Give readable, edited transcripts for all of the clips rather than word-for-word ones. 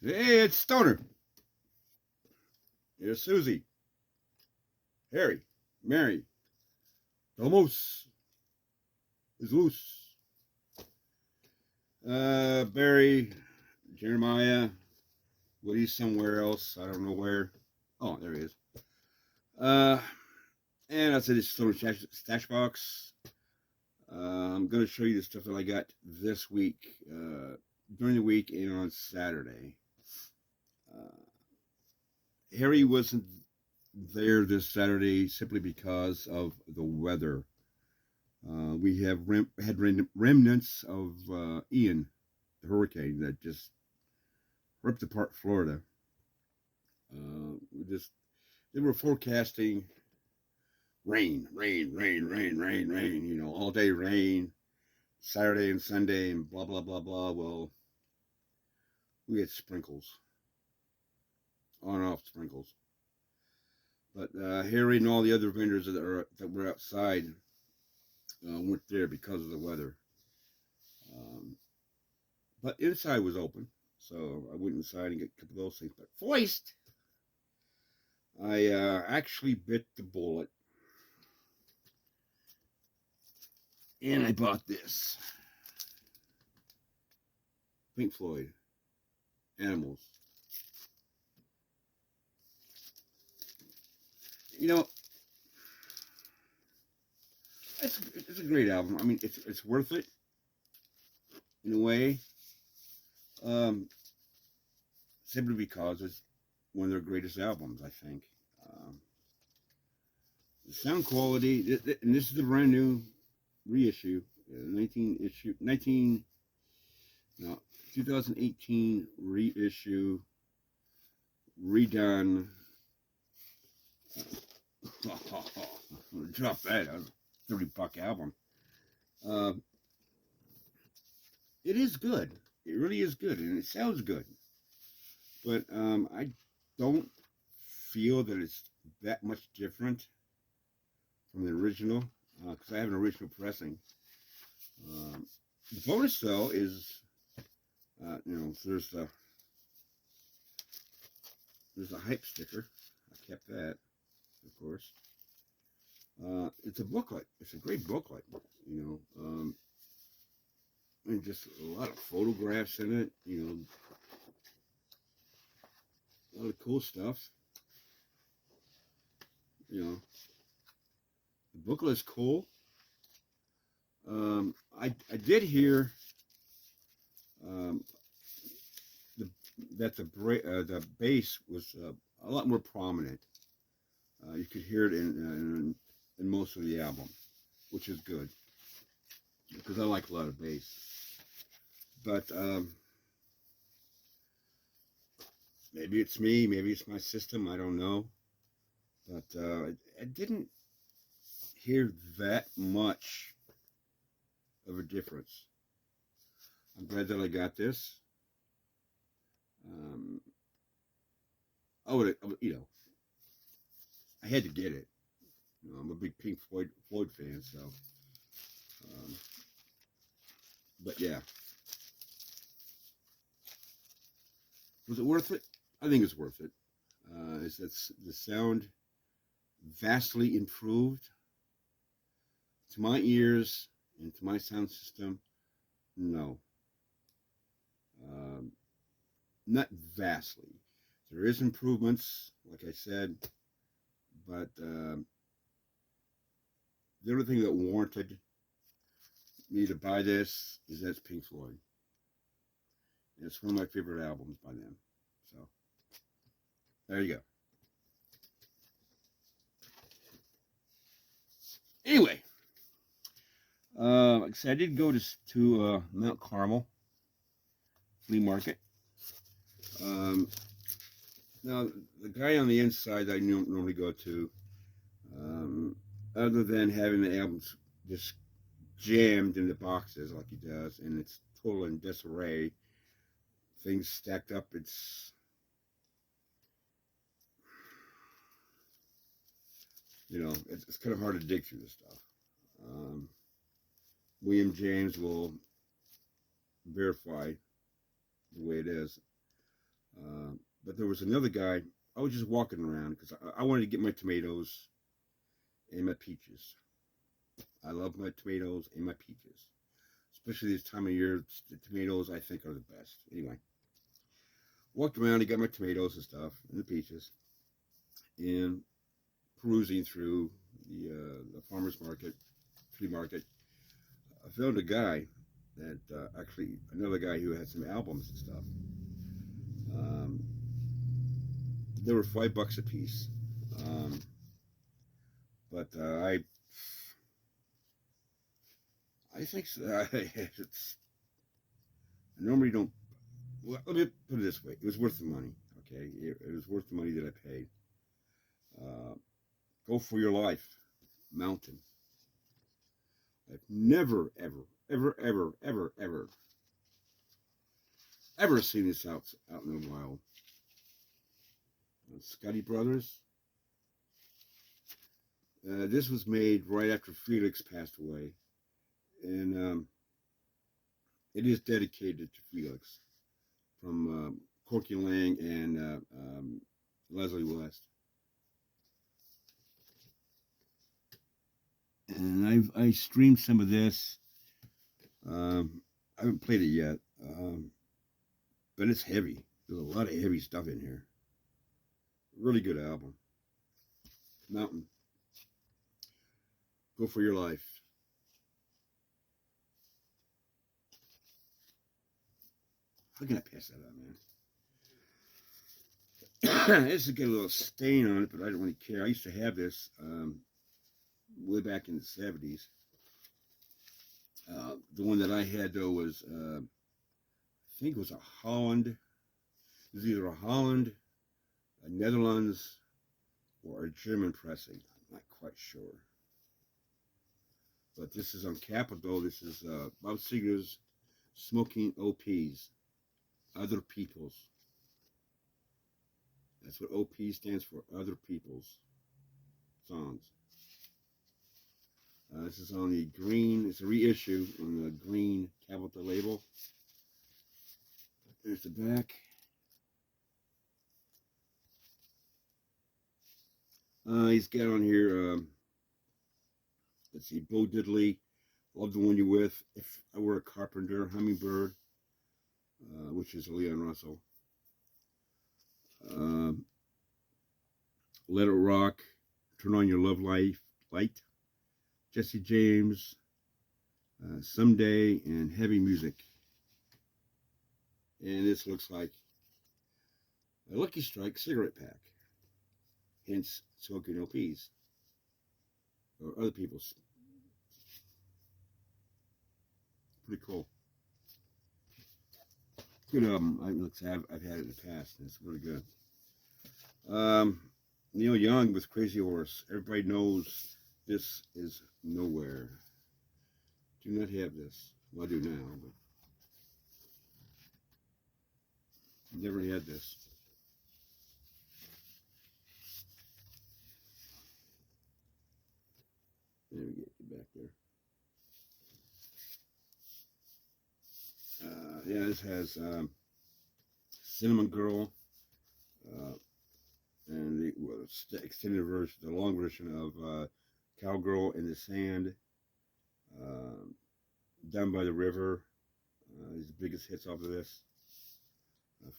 Hey, it's Stoner. Here's Susie, Harry, Mary. The moose is loose. Barry, Jeremiah, Woody's somewhere else. I don't know where. Oh, there he is. And that's it. It's Stoner Stash Box. I'm going to show you the stuff that I got this week, during the week and on Saturday. Harry wasn't there this Saturday simply because of the weather. We have had remnants of Ian, the hurricane that just ripped apart Florida. They were forecasting rain, all day rain, Saturday and Sunday, and blah, blah, blah, blah. Well, we had sprinkles, on and off sprinkles. But Harry and all the other vendors that were outside weren't there because of the weather. But inside was open, so I went inside and got a couple of those things. But foist, I actually bit the bullet, and I bought this Pink Floyd Animals. You know, it's a great album. I mean, it's worth it in a way, simply because it's one of their greatest albums, I think. The sound quality, and this is a brand new reissue, 2018 reissue, redone. Drop that. That was a $30 album. It is good. It really is good, and it sounds good. But I don't feel that it's that much different from the original, because I have an original pressing. The bonus, though, is there's a hype sticker. I kept that, of course. It's a booklet. It's a great booklet, and just a lot of photographs in it, a lot of cool stuff. The booklet is cool. I did hear that the bass was a lot more prominent. You could hear it in most of the album, which is good, because I like a lot of bass. But maybe it's me, maybe it's my system, I don't know. But I didn't hear that much of a difference. I'm glad that I got this. I had to get it. I'm a big Pink Floyd fan, so. But yeah. Was it worth it? I think it's worth it. It's the sound vastly improved to my ears and to my sound system. No, not vastly. There is improvements, like I said, but the only thing that warranted me to buy this is that it's Pink Floyd. And it's one of my favorite albums by them. So, there you go. Anyway, like I said, I did go to Mount Carmel Flea Market. Now, the guy on the inside I normally go to, other than having the albums just jammed into boxes like he does, and it's total in disarray, things stacked up, it's kind of hard to dig through this stuff. William James will verify the way it is. But there was another guy. I was just walking around because I wanted to get my tomatoes and my peaches. I love my tomatoes and my peaches, especially this time of year. The tomatoes I think are the best. Anyway, walked around and got my tomatoes and stuff and the peaches, and perusing through the farmers market, flea market. I found a guy that actually another guy who had some albums and stuff. Um, they were $5 a piece, um, but I think it's I normally don't. Well, let me put it this way: it was worth the money. Okay, it was worth the money that I paid. Uh, Go for your life, mountain. I've never, ever seen this out in the wild. Scotty Brothers. This was made right after Felix passed away, and it is dedicated to Felix from Corky Lang and Leslie West. And I streamed some of this. I haven't played it yet, but it's heavy. There's a lot of heavy stuff in here. Really good album. Mountain. Go for your life. How can I pass that out, man? This has got a little stain on it, but I don't really care. I used to have this way back in the 70s. The one that I had, though, was, I think it was a Holland. It was either a Holland, a Netherlands, or a German pressing. I'm not quite sure. But this is on Capitol. This is Bob Seger's Smoking OPs. Other People's. That's what OP stands for, Other People's Songs. This is on the green, it's a reissue on the green Capitol label. There's the back. He's got on here, let's see, Bo Diddley, Love the One You're With, If I Were a Carpenter, Hummingbird, which is Leon Russell. Let It Rock, Turn On Your Love Light, Jesse James, Someday, and Heavy Music. And this looks like a Lucky Strike cigarette pack, hence smoking OPs, or other people's. Pretty cool. Good album. I've had it in the past, and it's really good. Neil Young with Crazy Horse. Everybody knows this is Nowhere. Do not have this. Well, I do now, but never had this. Let me get you back there. Yeah, this has Cinnamon Girl, and the extended version, the long version of Cowgirl in the Sand, Down by the River. These are the biggest hits off of this.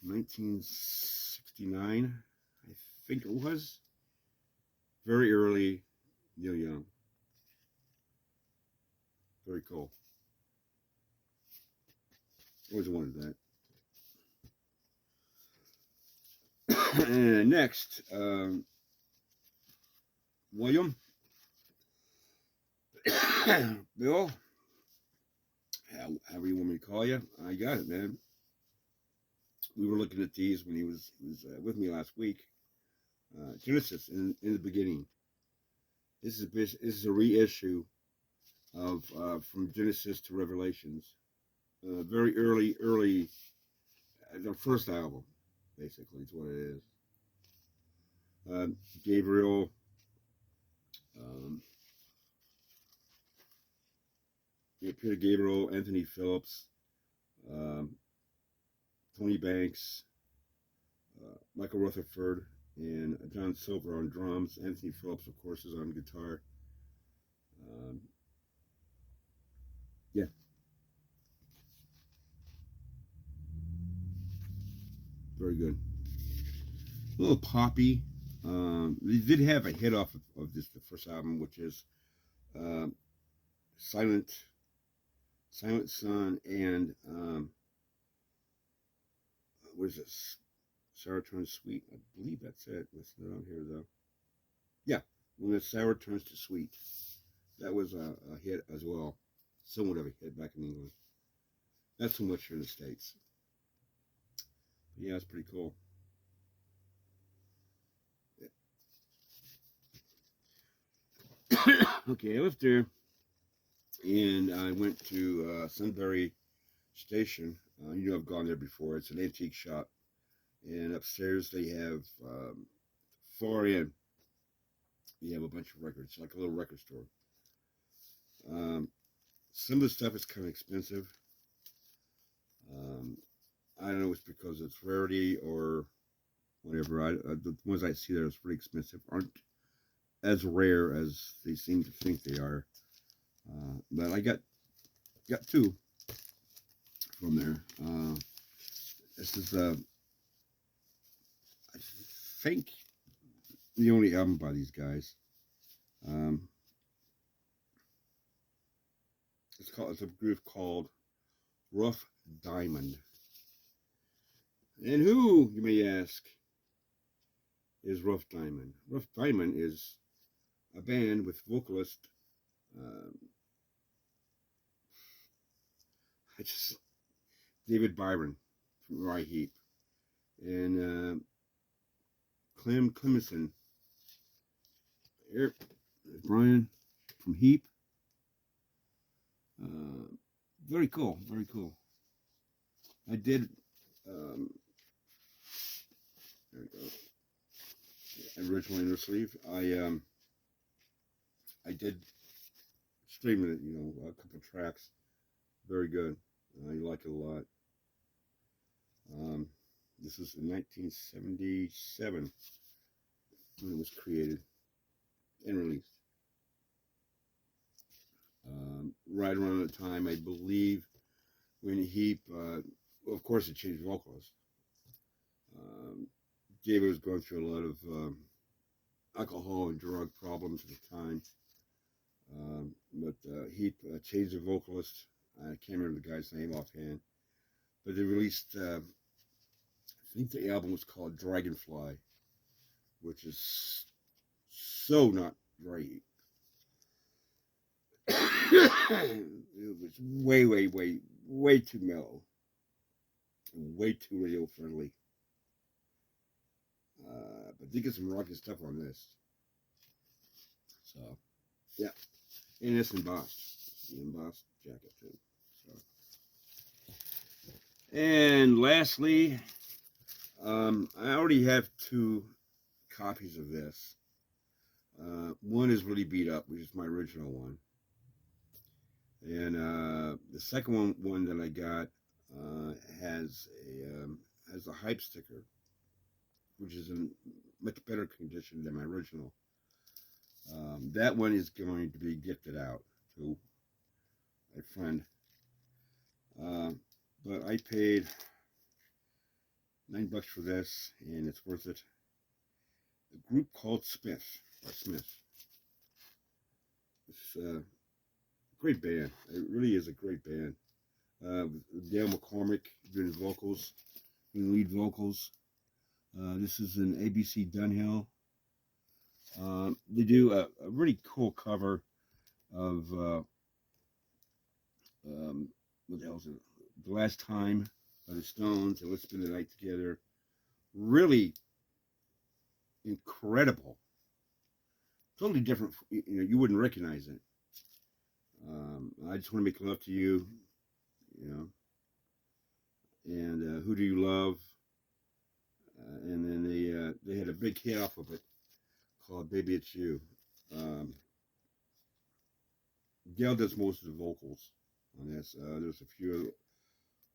From 1969, I think it was. Very early Neil Young. Very cool. Always wanted that. And next, William, Bill, however you want me to call you, I got it, man. We were looking at these when he was with me last week. Genesis in the beginning. This is a reissue of from Genesis to Revelations. Very early, the first album, basically, is what it is. Gabriel, Peter Gabriel, Anthony Phillips, Tony Banks, Michael Rutherford and John Silver on drums. Anthony Phillips, of course, is on guitar. Um, yeah, very good. A little poppy. They did have a hit off of this, the first album, which is uh, Silent Silent Sun and what is this? Sour Turns Sweet. I believe that's it. It's not on here though. Yeah, when the sour turns to sweet. That was a hit as well. Somewhat of a hit back in England. Not so much here in the States. But yeah, it's pretty cool. Okay, I left there and I went to Sunbury Station. You know, I've gone there before. It's an antique shop. And upstairs they have far in, you have a bunch of records, like a little record store. Um, some of the stuff is kind of expensive. Um, I don't know if it's because it's rarity or whatever. The ones I see there is pretty expensive. Aren't as rare as they seem to think they are. But I got two from there. This is I think the only album by these guys. Um, it's a group called Rough Diamond. And who, you may ask, is Rough Diamond? Rough Diamond is a band with vocalist um, David Byron from Rye Heap and Clem Clemison. Here, Brian from Heap. Very cool, very cool. I did, there we go. Originally in the sleeve, I did stream it, you know, a couple tracks. Very good. I like it a lot. This is in 1977 when it was created and released. Right around the time, I believe, when Heap, well, of course, it changed vocalists. David was going through a lot of alcohol and drug problems at the time. But Heap changed the vocalist. I can't remember the guy's name offhand. But they released, I think the album was called Dragonfly, which is so not right. It was way too mellow, way too radio friendly. But they get some rocking stuff on this. So, yeah, and it's embossed. The embossed jacket too. So, and lastly, I already have two copies of this. One is really beat up, which is my original one. And the second one that I got has a hype sticker, which is in much better condition than my original. That one is going to be gifted out to a friend. But I paid $9 for this, and it's worth it. A group called Smith. It's a great band. It really is a great band. Dale McCormick doing vocals, doing lead vocals. This is an ABC Dunhill. They do a really cool cover of what the hell is it? The Last Time by the Stones and Let's Spend the Night Together. Really incredible. Totally different. You know, you wouldn't recognize it. I Just Want to Make Love to You. You know, and Who Do You Love? And then they had a big hit off of it called Baby It's You. Gail does most of the vocals on this. There's a few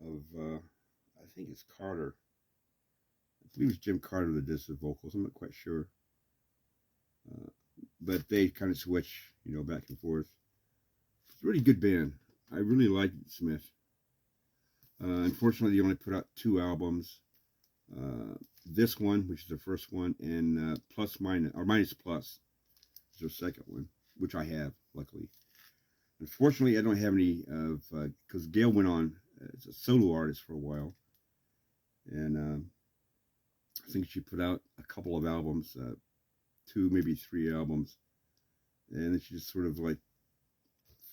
of, I think it's Carter. I believe it was Jim Carter that does the vocals. I'm not quite sure. But they kind of switch, you know, back and forth. It's a really good band. I really like Smith. Unfortunately, they only put out 2 albums. This one, which is the first one, and Plus Minus, or Minus Plus, is their second one, which I have, luckily. Unfortunately, I don't have any of, because Gail went on as a solo artist for a while. And I think she put out a couple of albums, 2, maybe 3 albums. And then she just sort of like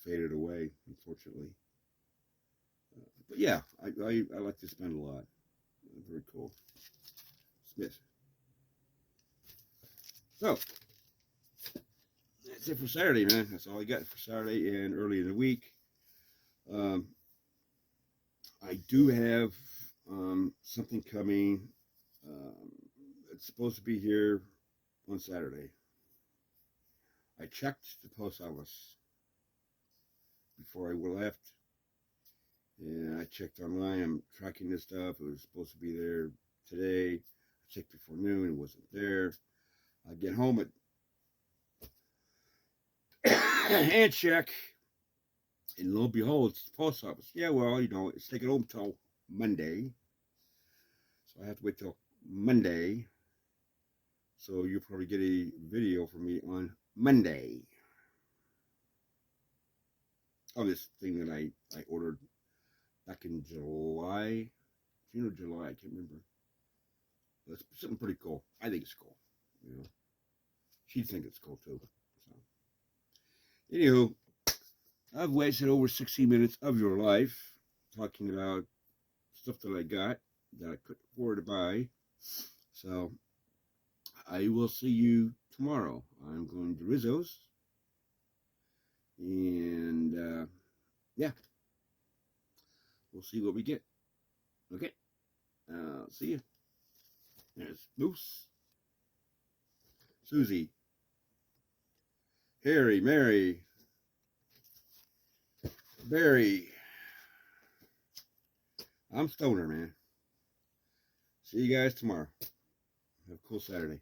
faded away, unfortunately. But yeah, I like this band a lot. Very cool. Smith. So, that's it for Saturday, man. That's all I got for Saturday and early in the week. I do have something coming. It's supposed to be here on Saturday. I checked the post office before I left, and I checked online. I'm tracking this stuff. It was supposed to be there today. I checked before noon. It wasn't there. I get home and check, and lo and behold, it's the post office. Yeah, well, you know, it's taking home till Monday, so I have to wait till Monday. So you'll probably get a video from me on Monday on this thing that I ordered back in July, June or July, I can't remember. But it's something pretty cool. I think it's cool. You know, she'd think it's cool too. So, anywho, I've wasted over 60 minutes of your life talking about stuff that I got that I couldn't afford to buy. So, I will see you tomorrow. I'm going to Rizzo's. And, yeah, we'll see what we get. Okay, see you. There's Moose, Susie, Harry, Mary, Barry. I'm Stoner, man. See you guys tomorrow. Have a cool Saturday.